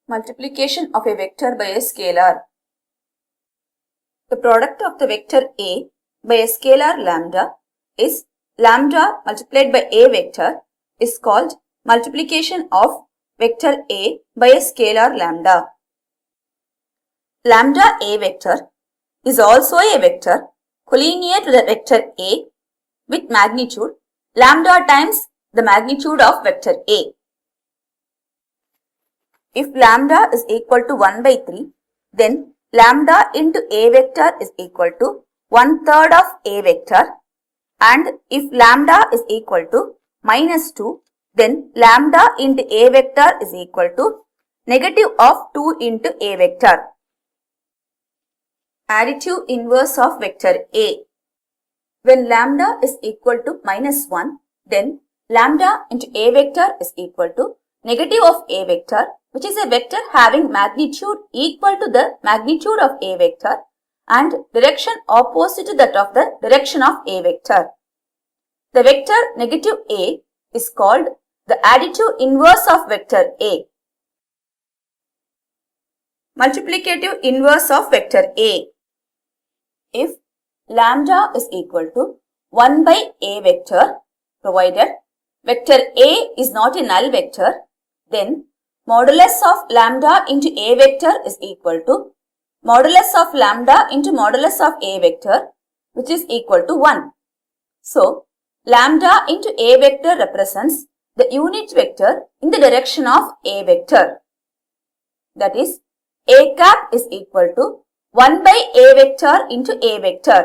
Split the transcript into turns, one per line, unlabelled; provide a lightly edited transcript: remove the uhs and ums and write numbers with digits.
Multiplication of a vector by a scalar. The product of the vector A by a scalar lambda is lambda multiplied by a vector is called multiplication of vector A by a scalar lambda. Lambda A vector is also a vector collinear to the vector A with magnitude lambda times the magnitude of vector A. If lambda is equal to 1 by 3, then lambda into A vector is equal to 1/3 of A vector, and if lambda is equal to -2, then lambda into A vector is equal to negative of 2 into A vector. Additive inverse of vector A. When lambda is equal to -1, then lambda into A vector is equal to negative of A vector, which is a vector having magnitude equal to the magnitude of A vector and direction opposite to that of the direction of A vector. The vector negative A is called the additive inverse of vector A. Multiplicative inverse of vector A. If lambda is equal to 1 by A vector, provided vector A is not a null vector, then modulus of lambda into A vector is equal to modulus of lambda into modulus of A vector, which is equal to 1. So, lambda into A vector represents the unit vector in the direction of A vector. That is, A cap is equal to 1 by A vector into A vector.